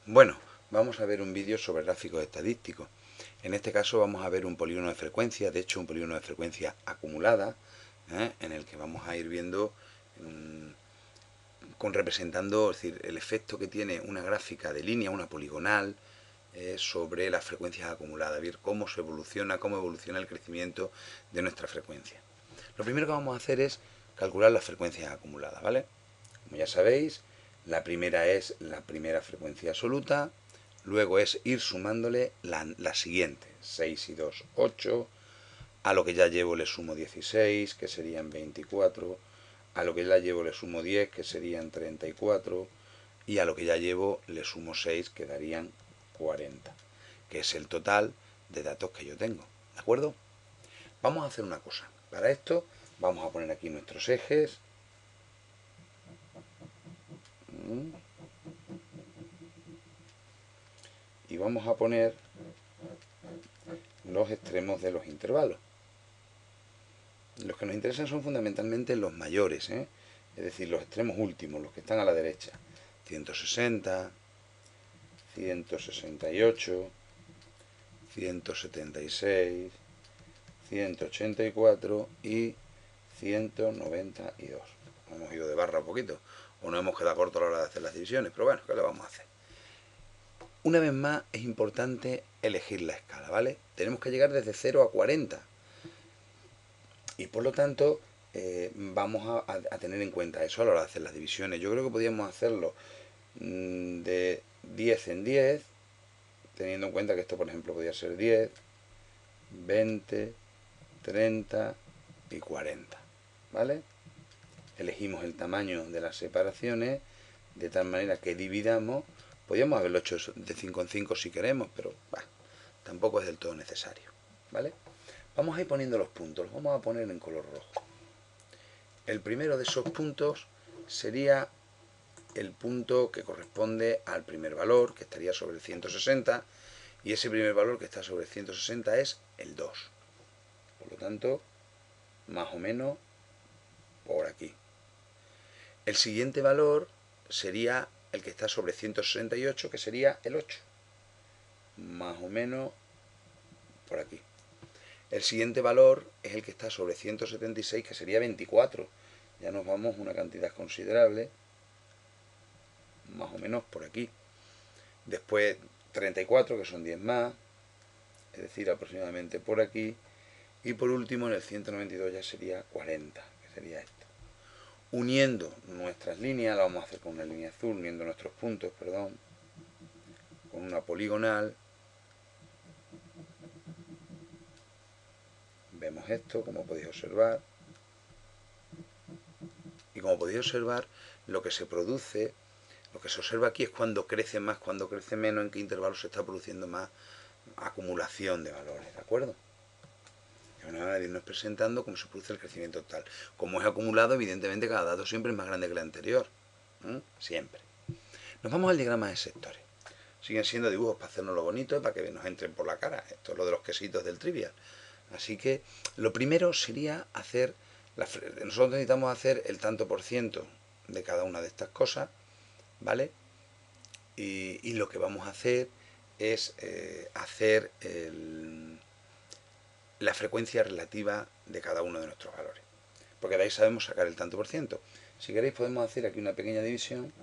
Bueno, vamos a ver un vídeo sobre gráficos estadísticos. En este caso vamos a ver un polígono de frecuencia, de hecho un polígono de frecuencia acumulada, en el que vamos a ir viendo representando, es decir, el efecto que tiene una gráfica de línea, una poligonal, sobre las frecuencias acumuladas, ver cómo evoluciona el crecimiento de nuestra frecuencia. Lo primero que vamos a hacer es calcular las frecuencias acumuladas, ¿vale? Como ya sabéis, la primera es la primera frecuencia absoluta, luego es ir sumándole la siguiente, 6 y 2, 8, a lo que ya llevo le sumo 16, que serían 24, a lo que ya llevo le sumo 10, que serían 34, y a lo que ya llevo le sumo 6, que darían 40, que es el total de datos que yo tengo, ¿de acuerdo? Vamos a hacer una cosa, para esto vamos a poner aquí nuestros ejes, y vamos a poner los extremos de los intervalos. Los que nos interesan son fundamentalmente los mayores, es decir, los extremos últimos, los que están a la derecha. 160, 168, 176, 184 y 192. Hemos ido de barra un poquito, o no hemos quedado corto a la hora de hacer las divisiones, pero bueno, ¿qué le vamos a hacer? Una vez más es importante elegir la escala, ¿vale? Tenemos que llegar desde 0 a 40. Y por lo tanto, vamos a tener en cuenta eso a la hora de hacer las divisiones. Yo creo que podríamos hacerlo de 10 en 10, teniendo en cuenta que esto, por ejemplo, podría ser 10, 20, 30 y 40. ¿Vale? Elegimos el tamaño de las separaciones de tal manera que dividamos. Podríamos haberlo hecho de 5 en 5 si queremos, pero tampoco es del todo necesario. ¿Vale? Vamos a ir poniendo los puntos, los vamos a poner en color rojo. El primero de esos puntos sería el punto que corresponde al primer valor, que estaría sobre el 160, y ese primer valor que está sobre el 160 es el 2. Por lo tanto, más o menos por aquí. El siguiente valor sería el que está sobre 168, que sería el 8. Más o menos por aquí. El siguiente valor es el que está sobre 176, que sería 24. Ya nos vamos una cantidad considerable, más o menos por aquí. Después 34, que son 10 más, es decir, aproximadamente por aquí. Y por último, en el 192 ya sería 40, que sería esto. Uniendo nuestras líneas, la vamos a hacer con una línea azul, uniendo nuestros puntos, perdón, con una poligonal. Vemos esto, como podéis observar. Y como podéis observar, lo que se produce, lo que se observa aquí es cuando crece más, cuando crece menos, en qué intervalo se está produciendo más acumulación de valores, ¿de acuerdo? Es una manera de irnos presentando cómo se produce el crecimiento total. Como es acumulado, evidentemente cada dato siempre es más grande que el anterior. Siempre. Nos vamos al diagrama de sectores. Siguen siendo dibujos para hacernos lo bonito y para que nos entren por la cara. Esto es lo de los quesitos del trivial. Así que lo primero sería hacer, nosotros necesitamos hacer el tanto por ciento de cada una de estas cosas, ¿vale? Y lo que vamos a hacer es hacer la frecuencia relativa de cada uno de nuestros valores. Porque de ahí sabemos sacar el tanto por ciento. Si queréis podemos hacer aquí una pequeña división,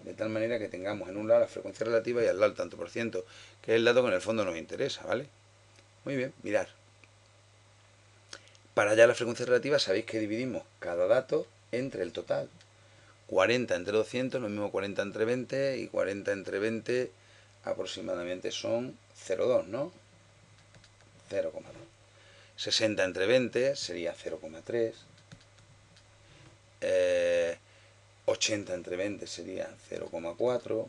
de tal manera que tengamos en un lado la frecuencia relativa y al lado el tanto por ciento, que es el dato que en el fondo nos interesa, ¿vale? Muy bien, mirad. Para hallar la frecuencia relativa sabéis que dividimos cada dato entre el total. 40 entre 200, lo mismo 40 entre 20, y 40 entre 20 aproximadamente son 0,2, ¿no? 0,2. 60 entre 20 sería 0,3. 80 entre 20 sería 0,4.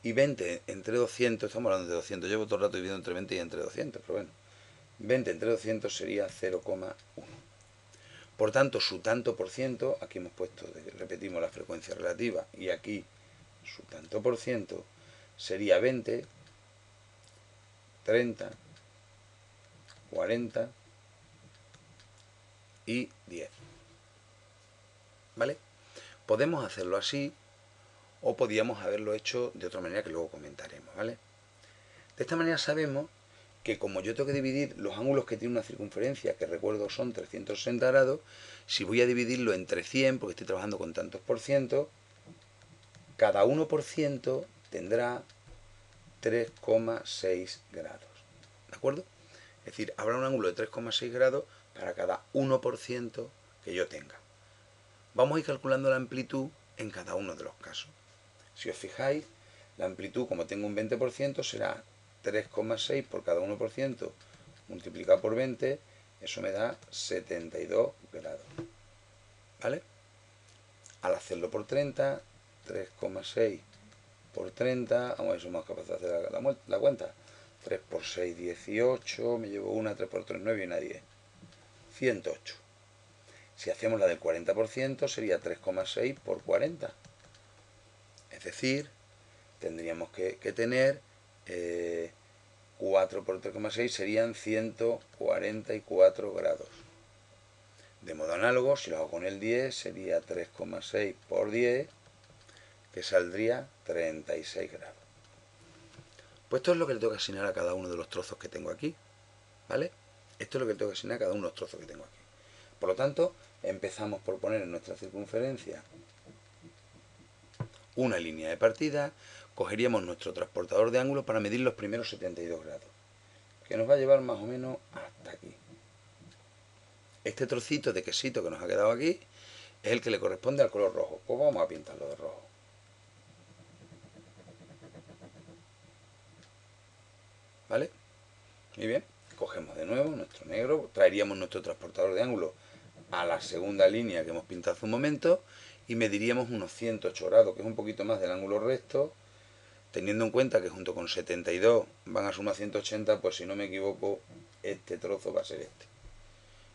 Y 20 entre 200, estamos hablando de 200, llevo todo el rato viviendo entre 20 y entre 200, pero bueno. 20 entre 200 sería 0,1. Por tanto, su tanto por ciento, aquí hemos puesto, repetimos la frecuencia relativa, y aquí su tanto por ciento sería 20, 30, 40 y 10. ¿Vale? Podemos hacerlo así o podíamos haberlo hecho de otra manera que luego comentaremos, ¿vale? De esta manera sabemos que como yo tengo que dividir los ángulos que tiene una circunferencia, que recuerdo son 360 grados, si voy a dividirlo entre 100, porque estoy trabajando con tantos por ciento, cada 1% tendrá 3,6 grados. ¿De acuerdo? Es decir, habrá un ángulo de 3,6 grados para cada 1% que yo tenga. Vamos a ir calculando la amplitud en cada uno de los casos. Si os fijáis, la amplitud, como tengo un 20%, será 3,6 por cada 1% multiplicado por 20, eso me da 72 grados. ¿Vale? Al hacerlo por 30, 3,6 por 30, vamos a ver si somos capaces de hacer la cuenta. 3 por 6, 18, me llevo una, 3 por 3, 9 y una 10. 108. Si hacemos la del 40%, sería 3,6 por 40. Es decir, tendríamos que tener 4 por 3,6 serían 144 grados. De modo análogo, si lo hago con el 10, sería 3,6 por 10, que saldría 36 grados. Pues esto es lo que le tengo que asignar a cada uno de los trozos que tengo aquí, ¿vale? Esto es lo que le tengo que asignar a cada uno de los trozos que tengo aquí. Por lo tanto, empezamos por poner en nuestra circunferencia una línea de partida, cogeríamos nuestro transportador de ángulos para medir los primeros 72 grados, que nos va a llevar más o menos hasta aquí. Este trocito de quesito que nos ha quedado aquí es el que le corresponde al color rojo. Pues vamos a pintarlo de rojo. ¿Vale? Muy bien. Cogemos de nuevo nuestro negro, traeríamos nuestro transportador de ángulos a la segunda línea que hemos pintado hace un momento y mediríamos unos 108 grados, que es un poquito más del ángulo recto, teniendo en cuenta que junto con 72 van a sumar 180, pues si no me equivoco, este trozo va a ser este.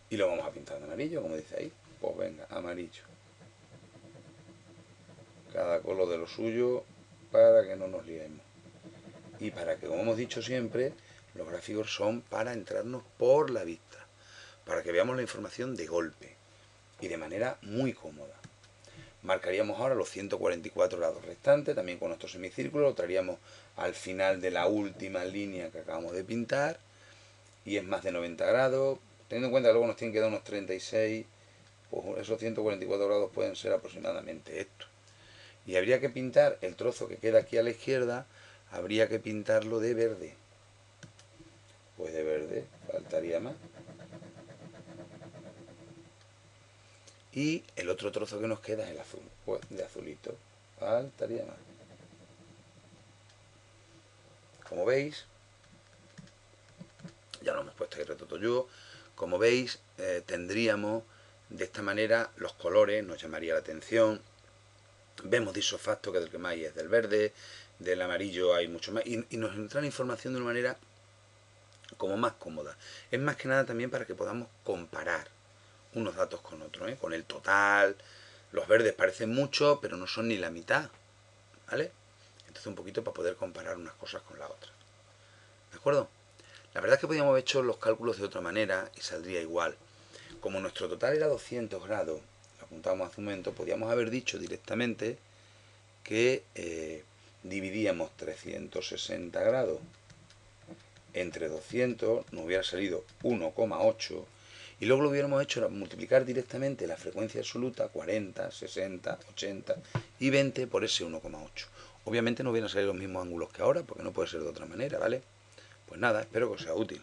Y lo vamos a pintar de amarillo, como dice ahí. Pues venga, amarillo. Cada color de lo suyo para que no nos liemos. Y para que, como hemos dicho siempre, los gráficos son para entrarnos por la vista, para que veamos la información de golpe y de manera muy cómoda. Marcaríamos ahora los 144 grados restantes, también con nuestro semicírculo, lo traeríamos al final de la última línea que acabamos de pintar, y es más de 90 grados, teniendo en cuenta que luego nos tienen que dar unos 36, pues esos 144 grados pueden ser aproximadamente esto. Y habría que pintar el trozo que queda aquí a la izquierda, habría que pintarlo de verde. Pues de verde faltaría más. Y el otro trozo que nos queda es el azul, pues de azulito faltaría más. Como veis, ya lo hemos puesto ahí retotoyo, como veis tendríamos de esta manera los colores, nos llamaría la atención. Vemos disofacto que del que más hay es del verde, del amarillo hay mucho más, y nos entra la información de una manera como más cómoda. Es más que nada también para que podamos comparar unos datos con otros, con el total. Los verdes parecen mucho, pero no son ni la mitad, ¿vale? Entonces un poquito para poder comparar unas cosas con la otra. ¿De acuerdo? La verdad es que podríamos haber hecho los cálculos de otra manera y saldría igual. Como nuestro total era 200 grados, lo apuntábamos hace un momento, podríamos haber dicho directamente que dividíamos 360 grados entre 200, nos hubiera salido 1,8, y luego lo hubiéramos hecho multiplicar directamente la frecuencia absoluta, 40, 60, 80 y 20 por ese 1,8. Obviamente no hubieran salido los mismos ángulos que ahora, porque no puede ser de otra manera, ¿vale? Pues nada, espero que os sea útil.